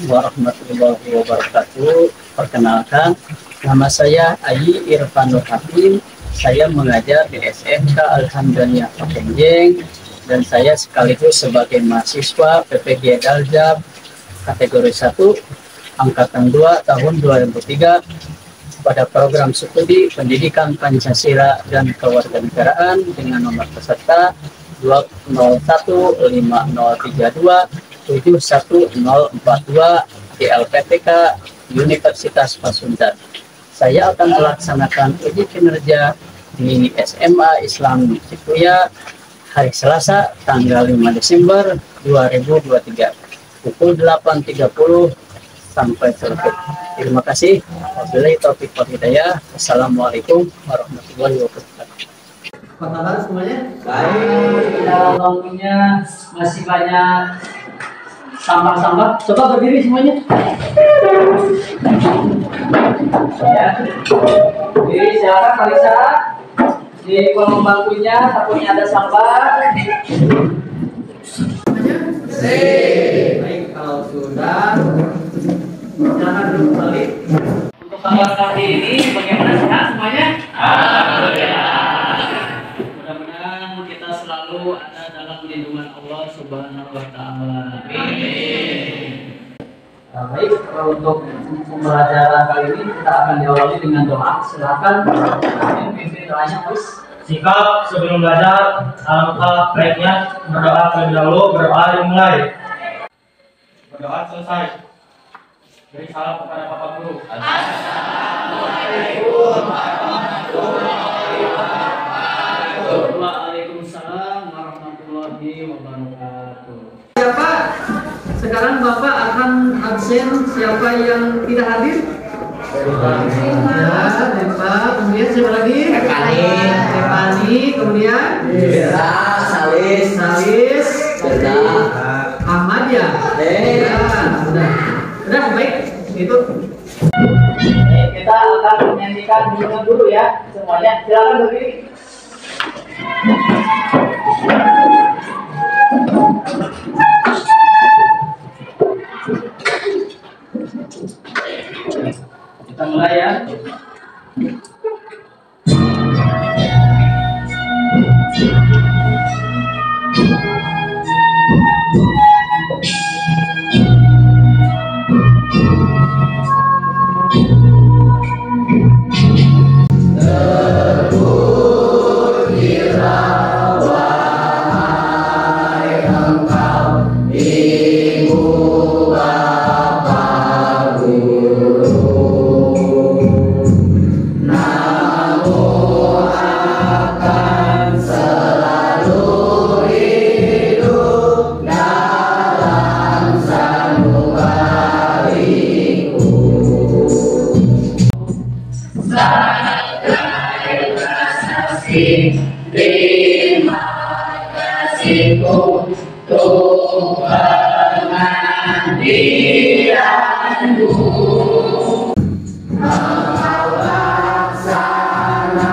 warahmatullahi wabarakatuh. Perkenalkan, nama saya Ayi Irfanul Hakim. Saya mengajar di SMK Alhamdulillah Pakenjeng dan saya sekaligus sebagai mahasiswa PPG Daljab kategori 1 angkatan 2 tahun 2003 pada program studi Pendidikan Pancasila dan Kewarganegaraan dengan nomor peserta 2015032710042 di LPTK Universitas Pasundan. Saya akan melaksanakan uji kinerja di SMA Islam Cikuya hari Selasa tanggal 5 Desember 2023 pukul 8.30 sampai selesai. Terima kasih. Wabillahi taufiq wal hidayah. Assalamualaikum warahmatullahi wabarakatuh. Apa kabar semuanya? Baik. Di dalam bangkunya masih banyak sampah-sampah. Coba berdiri semuanya. Ya. Jadi silakan Marisa. Di kolom bangkunya takutnya ada sampah. Baik, kalau sudah silakan duduk kembali. Untuk tanggal kali ini bagaimana, sehat semuanya? Mudah-mudahan kita selalu ada dalam lindungan Allah Subhanahu wa taala. Amin. Baik, untuk pembelajaran kali ini kita akan diawali dengan doa. Silakan pimpin doanya, Mas. Sikap sebelum belajar, alangkah baiknya berdoa terlebih dahulu, berdoa dimulai. Berdoa selesai. Beri salam kepada Bapak Guru. Assalamualaikum warahmatullahi wabarakatuh. Waalaikumsalam warahmatullahi wabarakatuh. Siapa? Sekarang Bapak akan absen. Siapa yang tidak hadir? Kemudian siapa lagi? Repani, kemudian Salis, Ahmad ya? Udah baik itu. Kita akan menyanyikan junjungan dulu ya semuanya. Silakan berdiri. Kita mulai ya. Terima kasih untuk pengabdianmu. Melaksana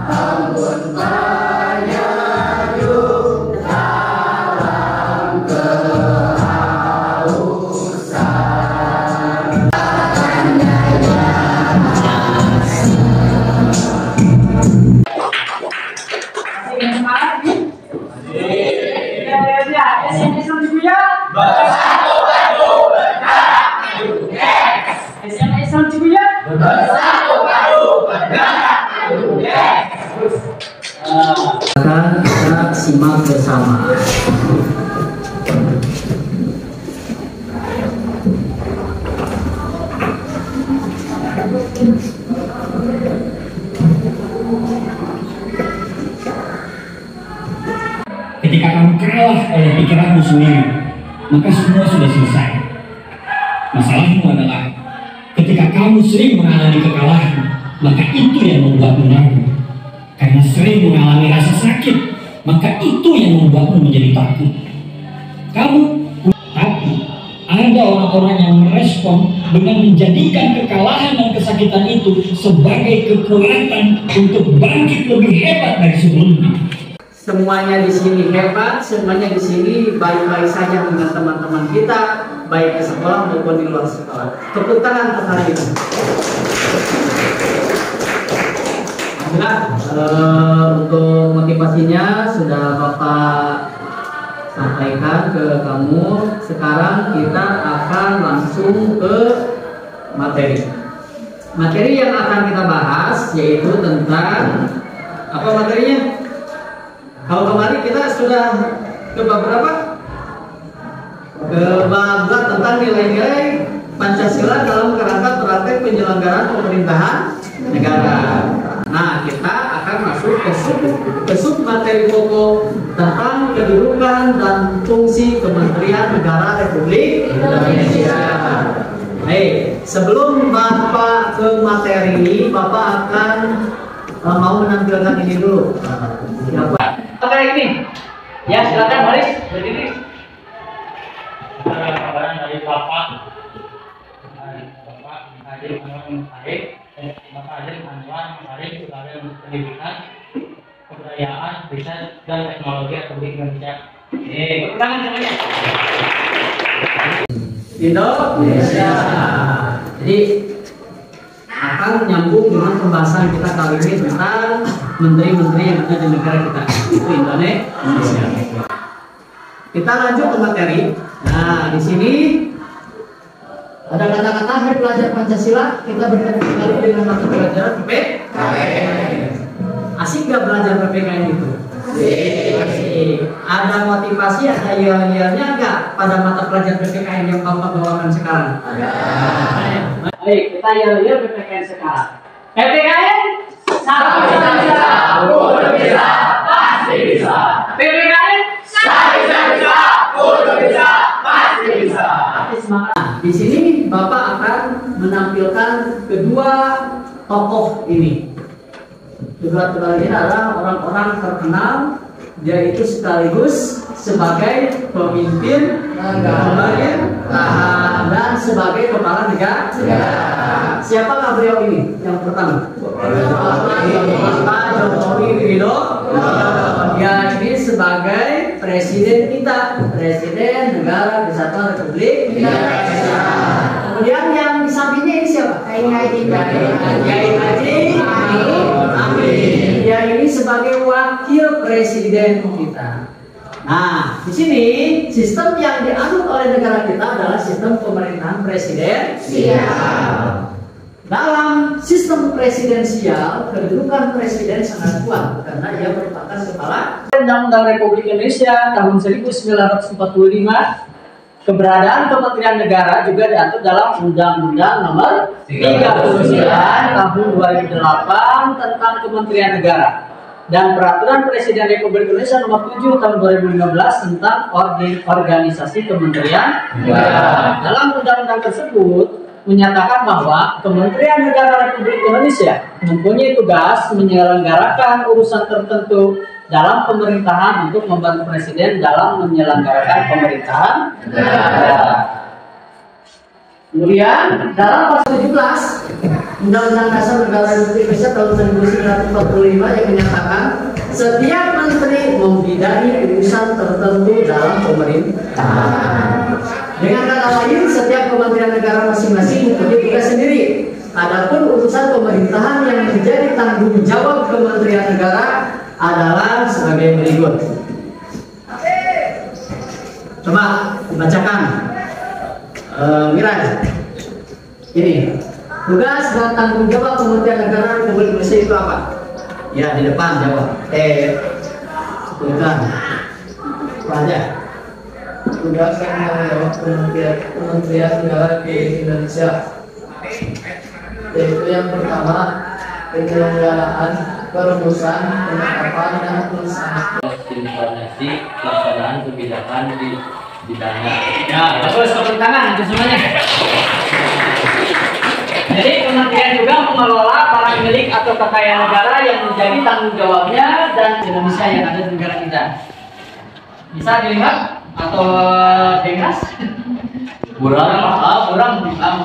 ambon penyayung dalam kehausan. Kita simak bersama. Ketika kamu kalah oleh pikiranmu sendiri, maka semua sudah selesai. Masalahmu adalah ketika kamu sering mengalami kekalahan, maka itu yang membuatmu ragu. Karena sering mengalami rasa sakit, maka itu yang membuatmu menjadi takut. Tapi ada orang-orang yang merespon dengan menjadikan kekalahan dan kesakitan itu sebagai kekuatan untuk bangkit lebih hebat dari sebelumnya. semuanya di sini hebat, semuanya di sini baik-baik saja dengan teman-teman kita, baik di sekolah maupun di luar sekolah. Tepuk tangan untuk hari ini. Untuk motivasinya sudah Bapak sampaikan ke kamu. Sekarang kita akan langsung ke materi. Materi yang akan kita bahas yaitu tentang apa materinya? Kalau kemarin kita sudah ke bab berapa? Ke bab tentang nilai-nilai Pancasila dalam kerangka praktek penyelenggaraan pemerintahan negara. Nah, kita akan masuk ke sub materi pokok tentang kedudukan dan fungsi Kementerian Negara Republik Indonesia. Baik, sebelum Bapak ke materi ini, Bapak akan mau menampilkan ini dulu. Oke, ini. Ya, silakan Haris, berdiri. Kabaran dari Bapak Hadir Anwar Muharid, Bapak Hadir Anwar Muharid sebagai Menteri Pendidikan, Kebudayaan, Riset dan Teknologi Republik Indonesia. Tangan semuanya. Indonesia. Jadi akan nyambung dengan pembahasan kita kali ini tentang menteri-menteri yang ada di negara kita. Itu Indonesia. Kita lanjut ke materi. Nah, di sini ada kata-kata hari pelajar Pancasila. Kita bertemu kembali dengan mata pelajaran PPKN. Asik gak belajar PPKN itu? Asik. Ada motivasi, ada yel-yelnya nggak pada mata pelajaran PPKN yang Bapak bawakan sekarang? Ada. Baik, kita yel-yel PPKN sekarang. PPKN satu bisa, kudu bisa, pasti bisa. PPKN satu bisa, kudu bisa, pasti bisa. Nah, di sini Bapak akan menampilkan kedua tokoh ini. Kedua tokoh ini adalah orang-orang terkenal, yaitu sekaligus sebagai pemimpin pemerintahan dan sebagai kepala negara. Siapakah beliau ini? Yang pertama, Pak Jokowi Widodo. Dia ini sebagai presiden kita, presiden Negara Kesatuan Republik Indonesia. Kemudian yang di sampingnya ini siapa? Kiai Haji Amin. Dia ini sebagai wakil presiden kita. Nah, di sini sistem yang dianut oleh negara kita adalah sistem pemerintahan presidensial. Dalam sistem presidensial, kedudukan presiden sangat kuat karena ia merupakan kepala Undang-Undang Republik Indonesia tahun 1945. Keberadaan Kementerian Negara juga diatur dalam Undang-Undang Nomor 39 tahun 2008 tentang Kementerian Negara dan Peraturan Presiden Republik Indonesia Nomor 7 tahun 2015 tentang organisasi Kementerian Negara. Dalam undang-undang tersebut menyatakan bahwa Kementerian Negara Republik Indonesia mempunyai tugas menyelenggarakan urusan tertentu dalam pemerintahan untuk membantu Presiden dalam menyelenggarakan pemerintahan negara. Kemudian dalam pasal 17 Undang-Undang Dasar Negara Republik Indonesia tahun 1945 yang menyatakan setiap menteri membidangi urusan tertentu dalam pemerintahan. Dengan kata lain, setiap kementerian negara masing-masing mempunyai tugas sendiri. Adapun urusan pemerintahan yang menjadi tanggung jawab Kementerian Negara adalah sebagai berikut. Coba dibacakan, Miraj. Ini tugas dan tanggung jawab Kementerian Negara Republik Indonesia itu apa? Ya, di depan jawab. Bukan. Aja. Tugas dan tanggung jawab Kementerian Negara di Indonesia, yaitu yang pertama penyelenggaraan perumusan, penetapan dan pelaksanaan Informasi pelaksanaan kebijakan di bidangnya. Ya, bagus, tepuk tangan untuk semuanya. Jadi kementerian juga mengelola barang milik atau kekayaan negara yang menjadi tanggung jawabnya dan Indonesia yang ada di negara kita. Bisa dilihat atau dengas? Kurang. Kurang.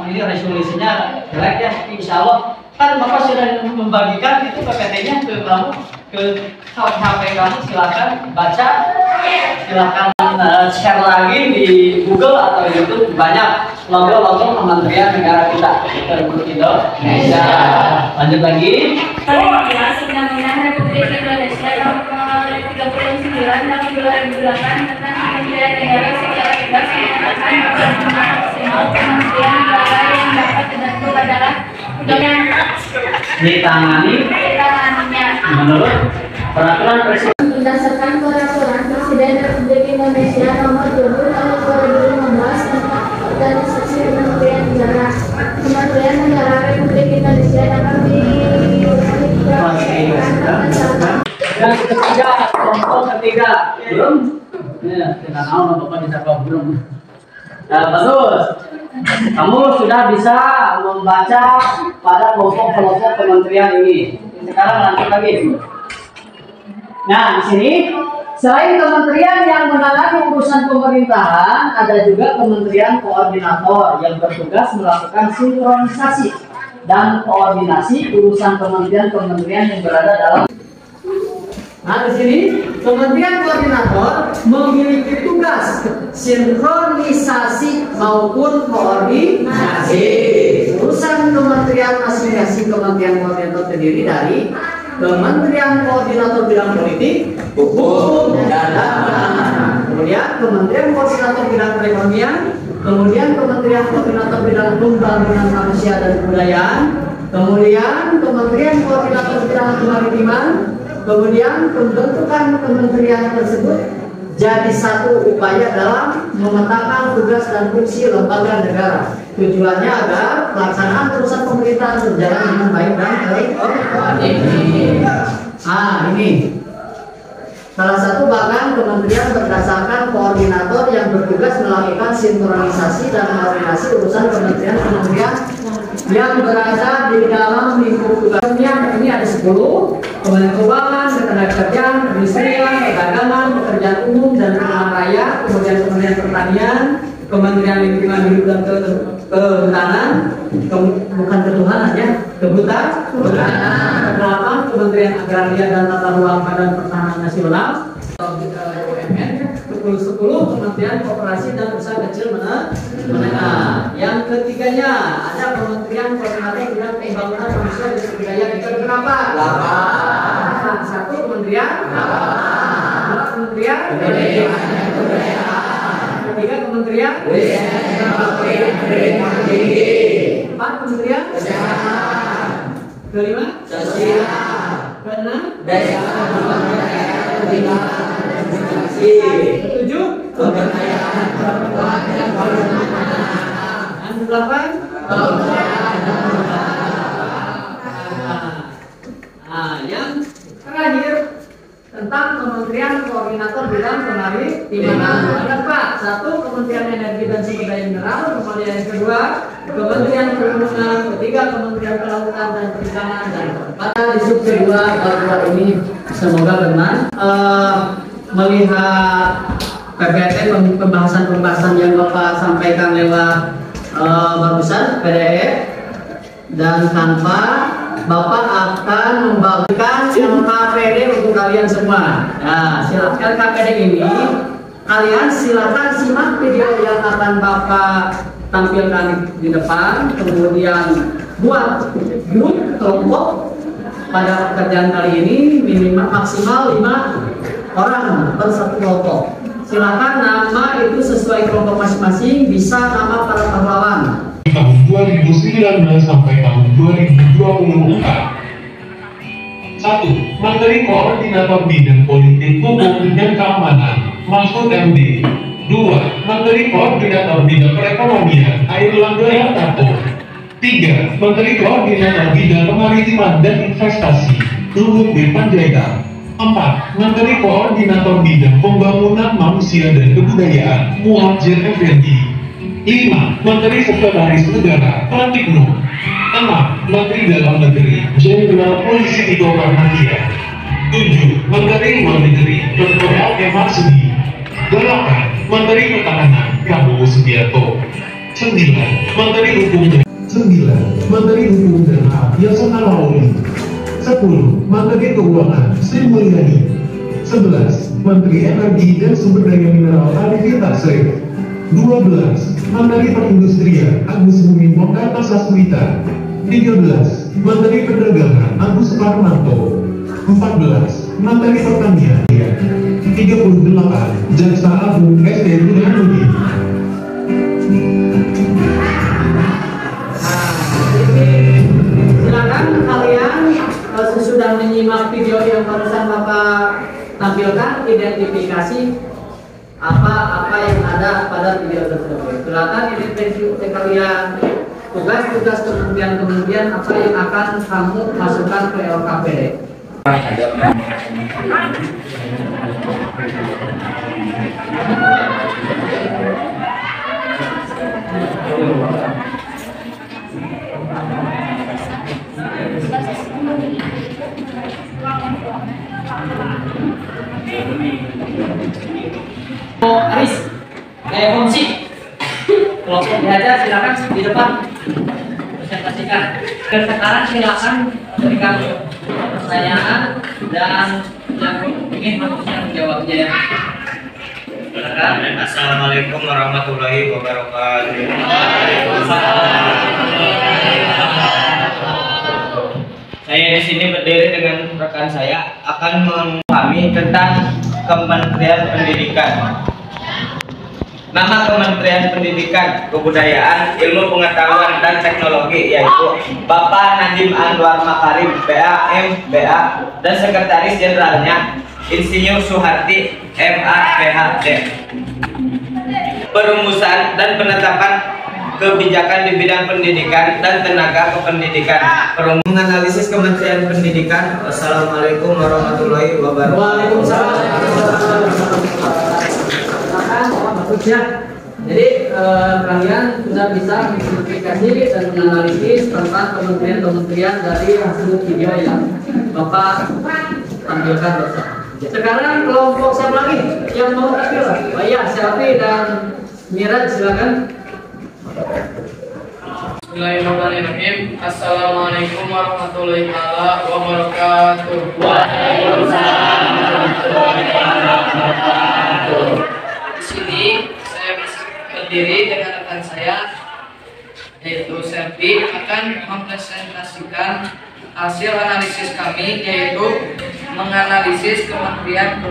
Ini resolusinya jelek ya, tapi insya Allah Kan Bapak sudah membagikan itu PPT-nya ke kamu, ke HP kamu, silakan baca, silakan share lagi di Google atau YouTube. Banyak logo-logo Kementerian Negara kita Republik Indonesia. Lanjut lagi. Undang-Undang Republik Indonesia Nomor 39 Tahun 2008 tentang Kementerian Negara secara tegas menyatakan bahwa maksimal Kementerian Negara yang dapat dibentuk adalah Ditanganinya menurut Peraturan Presiden berdasarkan Peraturan Presiden Republik Indonesia Nomor 20 Tahun 2015 tentang organisasi Kementerian Negara. Kementerian Negara Republik Indonesia dapat yang ketiga, kelompok ketiga belum? Ya, tidak tahu Bapak bisa kok belum. Nah, bagus. Kamu sudah bisa membaca pada kelompok-kelompok kementerian ini. Sekarang lanjut lagi. Nah, di sini selain kementerian yang menangani urusan pemerintahan, ada juga kementerian koordinator yang bertugas melakukan sinkronisasi dan koordinasi urusan kementerian-kementerian yang berada dalam. Nah, di sini kementerian koordinator memiliki tugas sinkronisasi maupun koordinasi urusan kementerian masing-masing. Kementerian koordinator terdiri dari Kementerian Koordinator Bidang Politik, Hukum, dan Keamanan. Kemudian Kementerian Koordinator Bidang Perekonomian, kemudian Kementerian Koordinator Bidang Pembangunan Manusia dan Kebudayaan, kemudian Kementerian Koordinator Bidang Kemaritiman. Kemudian pembentukan kementerian tersebut jadi satu upaya dalam memetakan tugas dan fungsi lembaga negara. Tujuannya agar pelaksanaan urusan pemerintahan berjalan dengan baik dan terkoordinir. Ini salah satu bahkan kementerian berdasarkan koordinator yang bertugas melakukan sinkronisasi dan koordinasi urusan kementerian-kementerian yang berada di dalam lingkup tugasnya. Ini ada 10: Kementerian Keuangan, Ketenagakerjaan, Perindustrian, Perdagangan, Pekerjaan Umum dan Perumahan Rakyat, kemudian Kementerian Pertanian, Kementerian Lingkungan Hidup dan Kehutanan, bukan ketuhanan ya, kehutanan, Kementerian Agraria dan Tata Ruang Badan Pertahanan Nasional, BUMN, 10 Kementerian Koperasi dan Usaha Kecil Menengah. Yang ketiganya ada Kementerian Koordinator Bidang Pembangunan Manusia dan Kebudayaan. Itu berapa? 8. 1 kementerian, 2 kementerian, 3 kementerian, 4 kementerian, kelima, keenam, 7 dan 8. Yang terakhir tentang Kementerian Koordinator Bidang Kemaritiman. Ada 4. 1 Kementerian Energi dan Sumber Daya Mineral, kemudian yang kedua Kementerian Perhubungan, ketiga Kementerian Kelautan dan Perikanan, dan keempat di sub kedua bab ini semoga benar. Melihat PPT pembahasan yang Bapak sampaikan lewat barusan PDF dan tanpa Bapak akan membagikan LKPD untuk kalian semua. Nah, silakan LKPD ini kalian silakan simak video yang akan Bapak tampilkan di depan, kemudian buat grup kelompok pada pekerjaan kali ini minimal maksimal 5 orang per satu kelompok. Silakan nama itu sesuai kelompok masing-masing, bisa nama para pahlawan. Tahun 2019 sampai tahun 2024. 1. Menteri Koordinator Bidang Politik, Hukum, dan Keamanan, Mahfud MD. 2. Menteri Koordinator Bidang Perekonomian, Airlangga Hartarto. 3. Menteri Koordinator Bidang Kemaritiman dan Investasi, Luhut B. Panjaitan. 4. Menteri Koordinator Bidang Pembangunan Manusia dan Kebudayaan, Muhadjir Effendi. 5. Menteri Sekretaris Negara, Pratikno. 6. Menteri Dalam Negeri, Jenderal Polisi Tito Karnavian. 7. Menteri Luar Negeri, Dr. L.M. Marsudi. 8. Menteri Pertahanan, Prabowo Subianto. 9. Menteri Hukum. 9. 9. Menteri Hukum dan HAM Yasona Lawli. 10. Menteri Keuangan Sri Mulyani. 11. Menteri Energi dan Sumber Daya Mineral Arifin Tasrif. 12. Menteri Perindustrian Agus Bumi Mokarta Sasmita. 13. Menteri Perdagangan Agus Parmanto. 14. Menteri Pertanian. 38. Jaksa Agung SD Burhanuddin. Silakan kalian sesudah menyimak video yang barusan Bapak tampilkan, identifikasi apa yang ada pada video tersebut. Silakan identifikasi kalian tugas-tugas kementerian-kementerian apa yang akan kamu masukkan ke LKPD. Aris, fungsi kelompok belajar silakan di depan presentasikan. Dan sekarang silakan berikan pertanyaan dan yang ingin menjawabnya. Assalamualaikum warahmatullahi wabarakatuh. Saya di sini berdiri dengan rekan saya akan memahami tentang Kementerian Pendidikan. Nama Kementerian Pendidikan, Kebudayaan, Ilmu Pengetahuan dan Teknologi yaitu Bapak Nadiem Anwar Makarim, BA, MBA, dan Sekretaris Jenderalnya Insinyur Suharti, MA, PhD. Perumusan dan penetapan kebijakan di bidang pendidikan dan tenaga kependidikan. Menganalisis Kementerian Pendidikan. Wassalamualaikum warahmatullahi wabarakatuh. Waalaikumsalam. Jadi kalian sudah bisa mengidentifikasi dan menganalisis tentang kementerian-kementerian dari hasil video yang Bapak tampilkan bersama. Sekarang kelompok siapa lagi yang mau tampil? Oh iya, Selfie dan Mira, silakan. Bismillahirrahmanirrahim. Assalamualaikum warahmatullahi wabarakatuh. Waalaikumsalam warahmatullahi wabarakatuh. Di sini saya berdiri dengan rekan saya yaitu Selfie akan mempresentasikan hasil analisis kami, yaitu menganalisis kementerian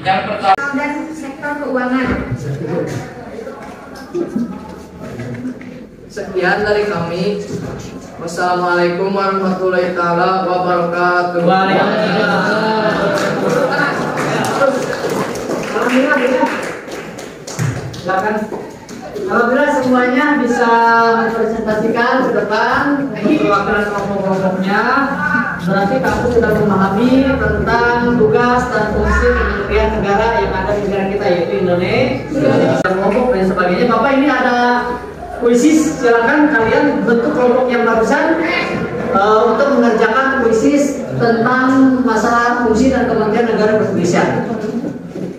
yang pertama dan sektor keuangan. Sekian dari kami. Wassalamualaikum warahmatullahi wabarakatuh. Silakan. Apabila semuanya bisa mempresentasikan ke depan untuk perwakilan kelompok-kelompoknya, berarti kamu sudah memahami tentang tugas dan fungsi kementerian negara yang ada di negara kita, yaitu Indonesia, kelompok dan sebagainya. Bapak, ini ada kuisis, silakan kalian bentuk kelompok yang barusan untuk mengerjakan kuisis tentang masalah fungsi dan kementerian negara Indonesia.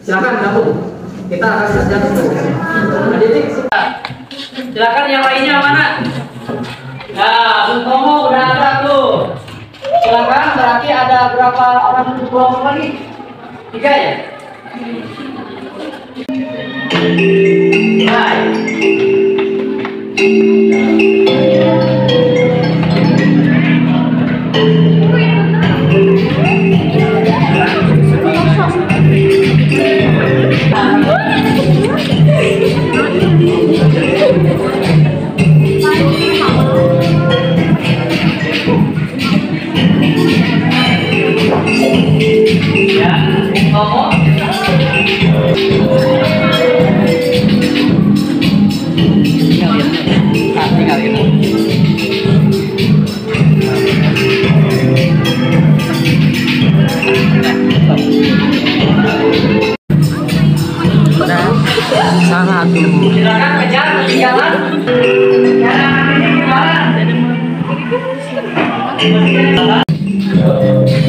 Silakan gabung. Kita akan kerjakan tugasnya. Adik, silakan yang lainnya mana? Nah, Bung Tomo udah ada tuh. Silakan, berarti ada berapa orang kelompok lagi? 3 ya? Baik. Silakan kejar di jalan.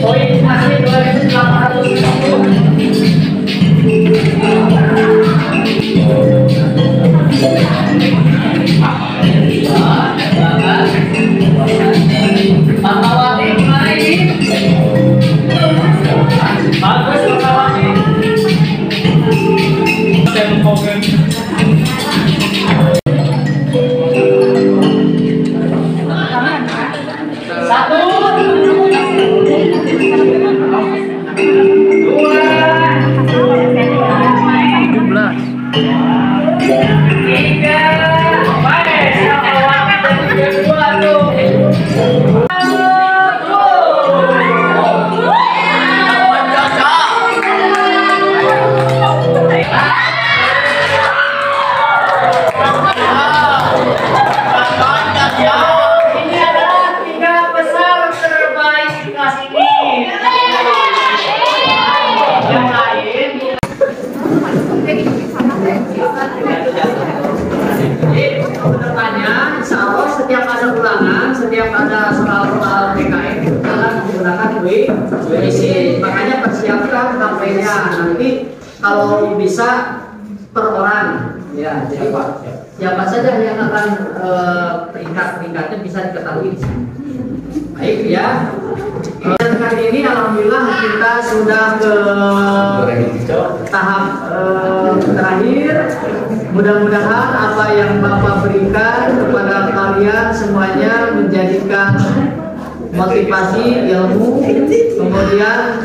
Poin masih 2850. nanti kalau bisa per orang, ya. Jadi siapa saja yang akan peringkat-peringkatnya bisa diketahui di sini. Baik ya. Dan kali ini alhamdulillah kita sudah ke tahap terakhir. Mudah-mudahan apa yang Bapak berikan kepada kalian semuanya menjadikan motivasi, ilmu, kemudian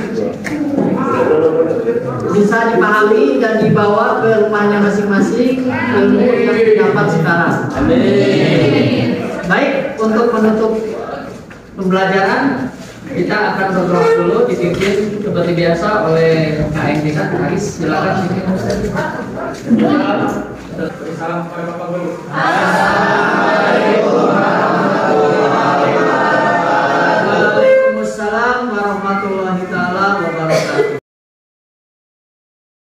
bisa dipahami dan dibawa ke rumahnya masing-masing ilmu yang didapat sekarang. Amin. Baik, untuk menutup pembelajaran kita akan berdoa dulu, dipimpin seperti biasa oleh KM kita. Haris, silakan pimpin. Salam kepada Bapak Guru. Waalaikumsalam warahmatullahi taala wabarakatuh.